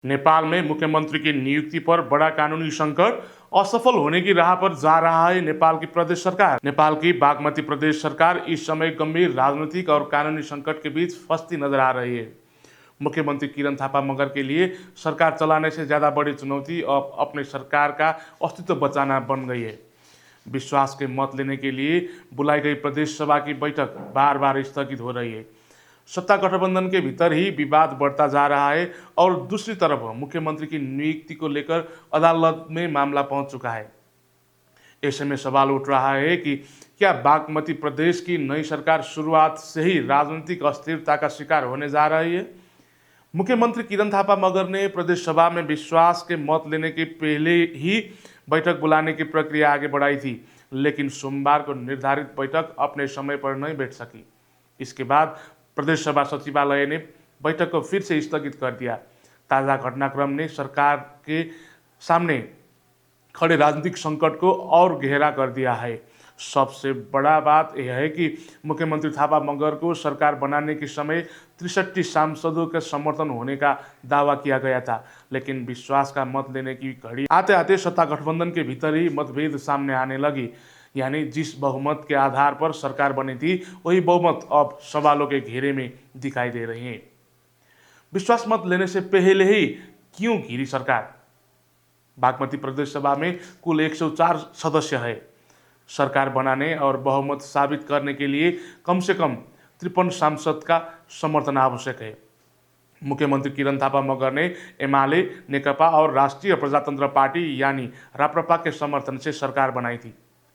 नेपाल में मुख्यमंत्री की नियुक्ति पर बड़ा कानूनी संकट, असफल होने की राह पर जा रहा है नेपाल की प्रदेश सरकार। नेपाल की बागमती प्रदेश सरकार इस समय गंभीर राजनीतिक और कानूनी संकट के बीच फंसती नजर आ रही है। मुख्यमंत्री किरण थापा मगर के लिए सरकार चलाने से ज्यादा बड़ी चुनौती अब अपने सरकार का अस्तित्व बचाना बन गई है। विश्वास के मत लेने के लिए बुलाई गई प्रदेश सभा की बैठक बार बार स्थगित हो रही है। सत्ता गठबंधन के भीतर ही विवाद बढ़ता जा रहा है और दूसरी तरफ मुख्यमंत्री की नियुक्ति को लेकर अदालत में मामला पहुंच चुका है। ऐसे में सवाल उठ रहा है कि क्या बागमती प्रदेश की नई सरकार शुरुआत से ही राजनीतिक अस्थिरता का शिकार होने जा रही है। मुख्यमंत्री किरण थापा मगर ने प्रदेश सभा में विश्वास के मत लेने के पहले ही बैठक बुलाने की प्रक्रिया आगे बढ़ाई थी, लेकिन सोमवार को निर्धारित बैठक अपने समय पर नहीं बैठ सकी। इसके बाद प्रदेश सभा सचिवालय ने बैठक को फिर से स्थगित कर दिया। ताज़ा घटनाक्रम ने सरकार के सामने खड़े राजनीतिक संकट को और गहरा कर दिया है। सबसे बड़ा बात यह है कि मुख्यमंत्री थापा मगर को सरकार बनाने के समय 63 सांसदों के समर्थन होने का दावा किया गया था, लेकिन विश्वास का मत लेने की घड़ी आते आते सत्ता गठबंधन के भीतर ही मतभेद सामने आने लगी। यानी जिस बहुमत के आधार पर सरकार बनी थी, वही बहुमत अब सवालों के घेरे में दिखाई दे रही है। विश्वास मत लेने से पहले ही क्यों घिरी सरकार? बागमती प्रदेश सभा में कुल 104 सदस्य है। सरकार बनाने और बहुमत साबित करने के लिए कम से कम 53 सांसद का समर्थन आवश्यक है। मुख्यमंत्री किरण थापा मगर ने एमाले, नेकपा और राष्ट्रीय प्रजातंत्र पार्टी यानी राप्रपा के समर्थन से सरकार बनाई थी।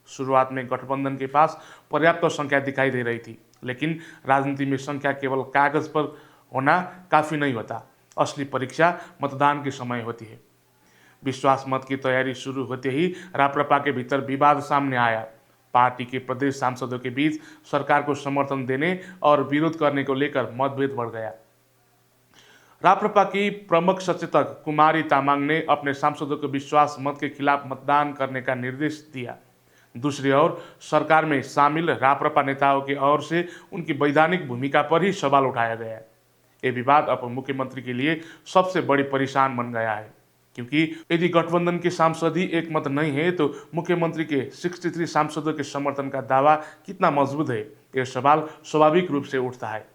शुरुआत में गठबंधन के पास पर्याप्त संख्या दिखाई दे रही थी, लेकिन राजनीति में संख्या केवल कागज पर होना काफी नहीं होता। असली परीक्षा मतदान के समय होती है। विश्वास मत की तैयारी शुरू होते ही राप्रपा के भीतर विवाद सामने आया। पार्टी के प्रदेश सांसदों के बीच सरकार को समर्थन देने और विरोध करने को लेकर मतभेद बढ़ गया। राप्रपा की प्रमुख सचेतक कुमारी तामाङ ने अपने सांसदों को विश्वास मत के खिलाफ मतदान करने का निर्देश दिया। दूसरी ओर सरकार में शामिल राप्रपा नेताओं की ओर से उनकी वैधानिक भूमिका पर ही सवाल उठाया गया। ये विवाद अब मुख्यमंत्री के लिए सबसे बड़ी परेशान बन गया है, क्योंकि यदि गठबंधन के सांसद ही एक मत नहीं है तो मुख्यमंत्री के 63 सांसदों के समर्थन का दावा कितना मजबूत है, यह सवाल स्वाभाविक रूप से उठता है।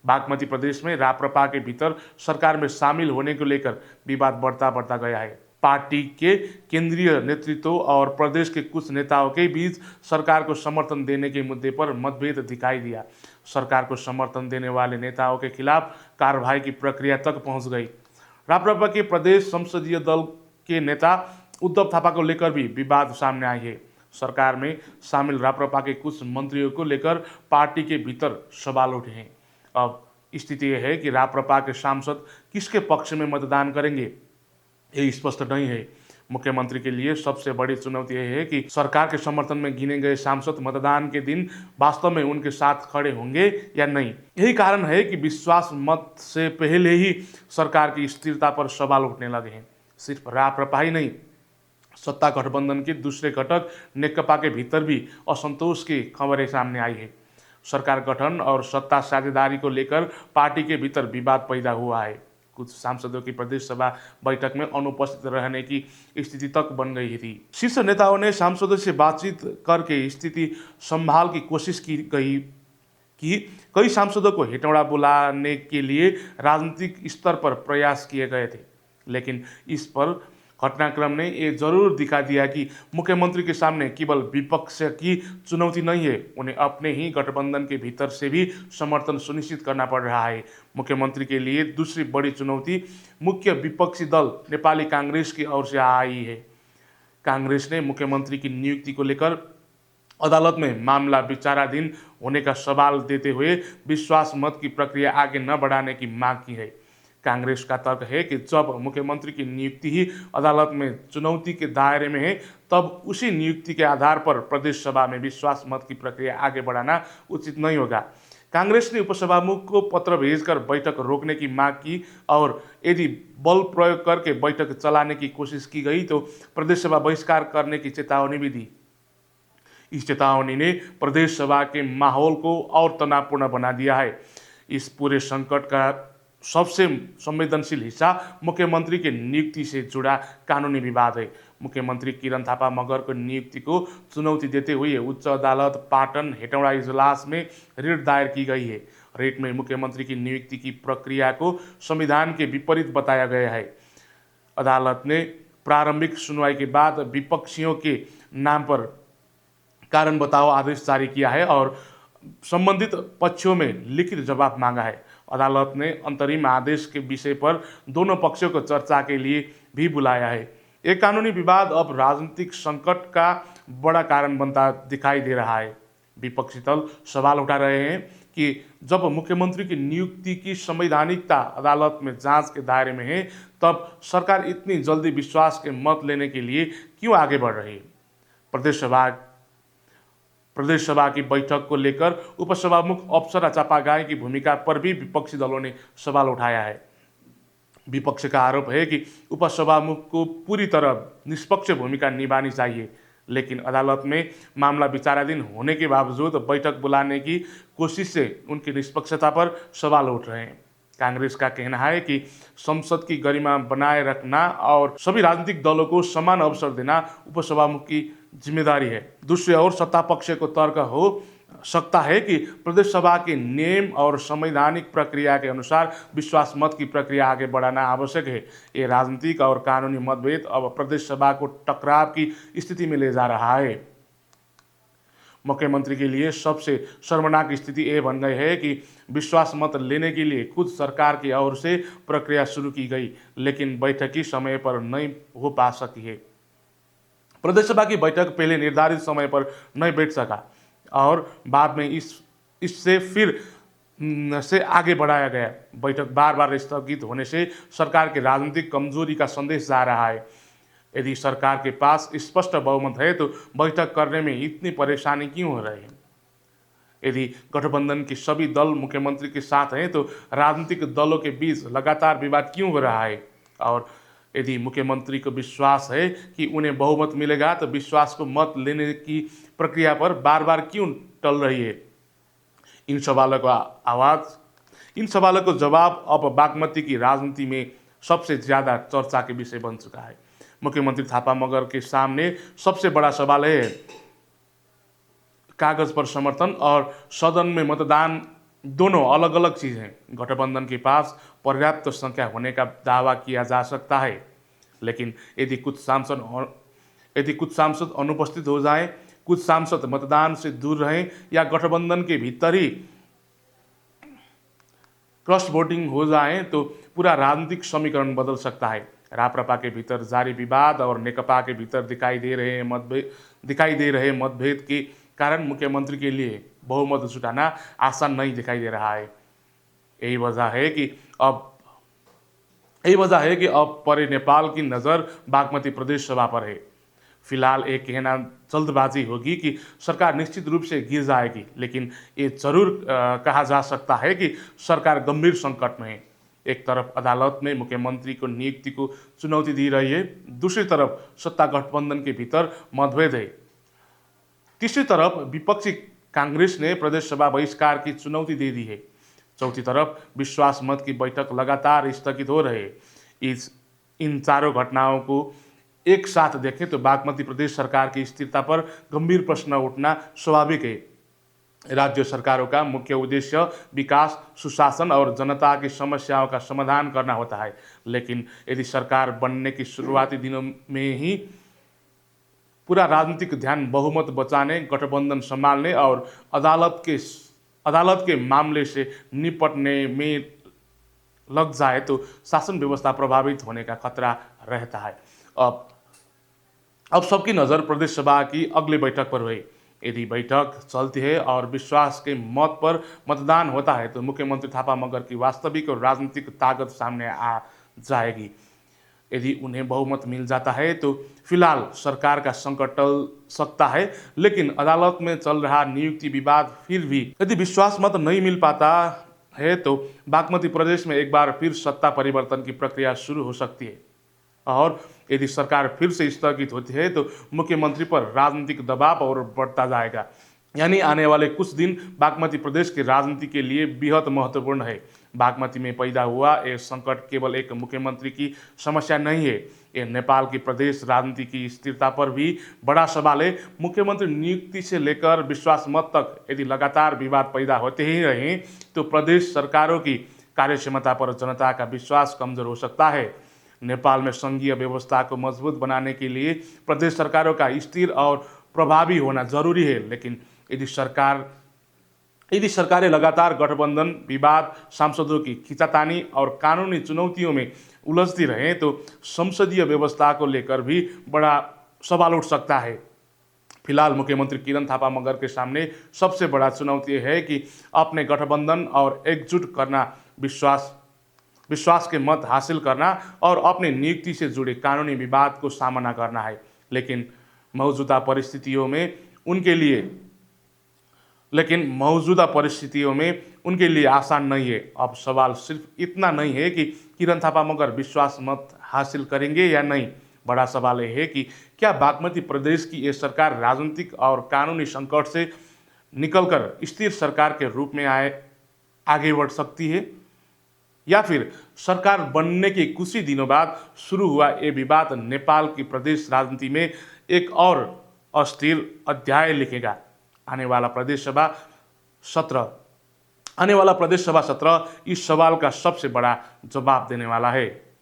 बागमती प्रदेश में राप्रपा के भीतर सरकार में शामिल होने को लेकर विवाद बढ़ता गया है। पार्टी के केंद्रीय नेतृत्व और प्रदेश के कुछ नेताओं के बीच सरकार को समर्थन देने के मुद्दे पर मतभेद दिखाई दिया। सरकार को समर्थन देने वाले नेताओं के खिलाफ कार्रवाई की प्रक्रिया तक पहुंच गई। राप्रपा के प्रदेश संसदीय दल के नेता उद्धव थापा को लेकर भी विवाद सामने आए है। सरकार में शामिल राप्रपा के कुछ मंत्रियों को लेकर पार्टी के भीतर सवाल उठे हैं। अब स्थिति यह है कि राप्रपा के सांसद किसके पक्ष में मतदान करेंगे, ये स्पष्ट नहीं है। मुख्यमंत्री के लिए सबसे बड़ी चुनौती यह है कि सरकार के समर्थन में गिने गए सांसद मतदान के दिन वास्तव में उनके साथ खड़े होंगे या नहीं। यही कारण है कि विश्वास मत से पहले ही सरकार की स्थिरता पर सवाल उठने लगे हैं। सिर्फ राप्रपा ही नहीं, सत्ता गठबंधन के दूसरे घटक नेकपा के भीतर भी असंतोष की खबरें सामने आई है। सरकार गठन और सत्ता साझेदारी को लेकर पार्टी के भीतर विवाद पैदा हुआ है। कुछ सांसदों की प्रदेश सभा बैठक में अनुपस्थित रहने की स्थिति तक बन गई थी। शीर्ष नेताओं ने सांसदों से बातचीत करके स्थिति संभाल की कोशिश की गई कि कई सांसदों को हेटौड़ा बुलाने के लिए राजनीतिक स्तर पर प्रयास किए गए थे, लेकिन इस पर घटनाक्रम ने ये जरूर दिखा दिया कि मुख्यमंत्री के सामने केवल विपक्ष की चुनौती नहीं है, उन्हें अपने ही गठबंधन के भीतर से भी समर्थन सुनिश्चित करना पड़ रहा है। मुख्यमंत्री के लिए दूसरी बड़ी चुनौती मुख्य विपक्षी दल नेपाली कांग्रेस की ओर से आई है। कांग्रेस ने मुख्यमंत्री की नियुक्ति को लेकर अदालत में मामला विचाराधीन होने का सवाल देते हुए विश्वास मत की प्रक्रिया आगे न बढ़ाने की मांग की है। कांग्रेस का तर्क है कि जब मुख्यमंत्री की नियुक्ति ही अदालत में चुनौती के दायरे में है, तब उसी नियुक्ति के आधार पर प्रदेश सभा में विश्वास मत की प्रक्रिया आगे बढ़ाना उचित नहीं होगा। कांग्रेस ने उपसभामुख को पत्र भेजकर बैठक रोकने की मांग की और यदि बल प्रयोग करके बैठक चलाने की कोशिश की गई तो प्रदेश सभा बहिष्कार करने की चेतावनी भी दी। इस चेतावनी ने प्रदेश सभा के माहौल को और तनावपूर्ण बना दिया है। इस पूरे संकट का सबसे संवेदनशील हिस्सा मुख्यमंत्री के नियुक्ति से जुड़ा कानूनी विवाद है। मुख्यमंत्री किरण थापा मगर को नियुक्ति को चुनौती देते हुए उच्च अदालत पाटन हेटौड़ा इजलास में रिट दायर की गई है। रिट में मुख्यमंत्री की नियुक्ति की प्रक्रिया को संविधान के विपरीत बताया गया है। अदालत ने प्रारंभिक सुनवाई के बाद विपक्षियों के नाम पर कारण बताओ आदेश जारी किया है और संबंधित पक्षों में लिखित जवाब मांगा है। अदालत ने अंतरिम आदेश के विषय पर दोनों पक्षों को चर्चा के लिए भी बुलाया है। एक कानूनी विवाद अब राजनीतिक संकट का बड़ा कारण बनता दिखाई दे रहा है। विपक्षी दल सवाल उठा रहे हैं कि जब मुख्यमंत्री की नियुक्ति की संवैधानिकता अदालत में जांच के दायरे में है, तब सरकार इतनी जल्दी विश्वास के मत लेने के लिए क्यों आगे बढ़ रही है। प्रदेश सभा की बैठक को लेकर उपसभामुख अप्सरा चापागाई की भूमिका पर भी विपक्षी दलों ने सवाल उठाया है। विपक्ष का आरोप है कि उपसभामुख को पूरी तरह निष्पक्ष भूमिका निभानी चाहिए, लेकिन अदालत में मामला विचाराधीन होने के बावजूद बैठक बुलाने की कोशिश से उनकी निष्पक्षता पर सवाल उठ रहे हैं। कांग्रेस का कहना है कि संसद की गरिमा बनाए रखना और सभी राजनीतिक दलों को समान अवसर देना उपसभामुख की जिम्मेदारी है। दूसरी ओर सत्ता पक्ष को तर्क हो सकता है कि प्रदेश सभा के नियम और संवैधानिक प्रक्रिया के अनुसार विश्वास मत की प्रक्रिया आगे बढ़ाना आवश्यक है। ये राजनीतिक और कानूनी मतभेद अब प्रदेश सभा को टकराव की स्थिति में ले जा रहा है। मुख्यमंत्री के लिए सबसे शर्मनाक स्थिति ये बन गई है कि विश्वास मत लेने के लिए खुद सरकार की ओर से प्रक्रिया शुरू की गई, लेकिन बैठक की समय पर नहीं हो पा सकी है। प्रदेश सभा की बैठक पहले निर्धारित समय पर नहीं बैठ सका और बाद में इससे फिर से आगे बढ़ाया गया। बैठक बार बार स्थगित होने से सरकार की राजनीतिक कमजोरी का संदेश जा रहा है। यदि सरकार के पास स्पष्ट बहुमत है तो बैठक करने में इतनी परेशानी क्यों हो रही है। यदि गठबंधन के सभी दल मुख्यमंत्री के साथ हैं तो राजनीतिक दलों के बीच लगातार विवाद क्यों हो रहा है। और यदि मुख्यमंत्री को विश्वास है कि उन्हें बहुमत मिलेगा तो विश्वास को मत लेने की प्रक्रिया पर बार बार क्यों टल रही है। इन सवालों का जवाब अब बागमती की राजनीति में सबसे ज्यादा चर्चा के विषय बन चुका है। मुख्यमंत्री थापा मगर के सामने सबसे बड़ा सवाल है कागज पर समर्थन और सदन में मतदान, दोनों अलग अलग चीज़ हैं। गठबंधन के पास पर्याप्त संख्या होने का दावा किया जा सकता है, लेकिन यदि कुछ सांसद अनुपस्थित हो जाएं, कुछ सांसद मतदान से दूर रहें या गठबंधन के भीतर ही क्रॉस वोटिंग हो जाए तो पूरा राजनीतिक समीकरण बदल सकता है। राप्रपा के भीतर जारी विवाद और नेकपा के भीतर दिखाई दे रहे मतभेद के कारण मुख्यमंत्री के लिए बहुमत जुटाना आसान नहीं दिखाई दे रहा है। यही वजह है कि अब परे नेपाल की नज़र बागमती प्रदेश सभा पर है। फिलहाल एक कहना जल्दबाजी होगी कि सरकार निश्चित रूप से गिर जाएगी, लेकिन ये जरूर कहा जा सकता है कि सरकार गंभीर संकट में है। एक तरफ अदालत ने मुख्यमंत्री को नियुक्ति को चुनौती दी रही है, दूसरी तरफ सत्ता गठबंधन के भीतर मतभेद है, तीसरी तरफ विपक्षी कांग्रेस ने प्रदेश सभा बहिष्कार की चुनौती दे दी है, चौथी तरफ विश्वास मत की बैठक लगातार स्थगित हो रहे। इन चारों घटनाओं को एक साथ देखें तो बागमती प्रदेश सरकार की स्थिरता पर गंभीर प्रश्न उठना स्वाभाविक है। राज्य सरकारों का मुख्य उद्देश्य विकास, सुशासन और जनता की समस्याओं का समाधान करना होता है, लेकिन यदि सरकार बनने की शुरुआती दिनों में ही पूरा राजनीतिक ध्यान बहुमत बचाने, गठबंधन संभालने और अदालत के मामले से निपटने में लग जाए तो शासन व्यवस्था प्रभावित होने का खतरा रहता है। अब सबकी नज़र प्रदेश सभा की अगली बैठक पर हुई। यदि बैठक चलती है और विश्वास के मत पर मतदान होता है तो मुख्यमंत्री थापा मगर की वास्तविक और राजनीतिक ताकत सामने आ जाएगी। यदि उन्हें बहुमत मिल जाता है तो फिलहाल सरकार का संकट टल सकता है, लेकिन अदालत में चल रहा नियुक्ति विवाद फिर भी यदि विश्वास मत नहीं मिल पाता है तो बागमती प्रदेश में एक बार फिर सत्ता परिवर्तन की प्रक्रिया शुरू हो सकती है। और यदि सरकार फिर से स्थगित होती है तो मुख्यमंत्री पर राजनीतिक दबाव और बढ़ता जाएगा। यानी आने वाले कुछ दिन बागमती प्रदेश की राजनीति के लिए बेहद महत्वपूर्ण है। बागमती में पैदा हुआ ये संकट केवल एक मुख्यमंत्री की समस्या नहीं है, ये नेपाल की प्रदेश राजनीति की स्थिरता पर भी बड़ा सवाल है। मुख्यमंत्री नियुक्ति से लेकर विश्वास मत तक यदि लगातार विवाद पैदा होते ही रहे तो प्रदेश सरकारों की कार्यक्षमता पर जनता का विश्वास कमजोर हो सकता है। नेपाल में संघीय व्यवस्था को मजबूत बनाने के लिए प्रदेश सरकारों का स्थिर और प्रभावी होना जरूरी है, लेकिन यदि सरकारें लगातार गठबंधन, विवाद, सांसदों की खींचातानी और कानूनी चुनौतियों में उलझती रहें तो संसदीय व्यवस्था को लेकर भी बड़ा सवाल उठ सकता है। फिलहाल मुख्यमंत्री किरण थापा मगर के सामने सबसे बड़ा चुनौती है कि अपने गठबंधन और एकजुट करना, विश्वास के मत हासिल करना और अपने नियुक्ति से जुड़े कानूनी विवाद को सामना करना है। लेकिन मौजूदा परिस्थितियों में उनके लिए आसान नहीं है। अब सवाल सिर्फ इतना नहीं है कि किरण थापा मगर विश्वास मत हासिल करेंगे या नहीं, बड़ा सवाल यह है कि क्या बागमती प्रदेश की ये सरकार राजनीतिक और कानूनी संकट से निकलकर स्थिर सरकार के रूप में आगे बढ़ सकती है, या फिर सरकार बनने के कुछ ही दिनों बाद शुरू हुआ ये विवाद नेपाल की प्रदेश राजनीति में एक और अस्थिर अध्याय लिखेगा। आने वाला प्रदेश सभा सत्र इस सवाल का सबसे बड़ा जवाब देने वाला है।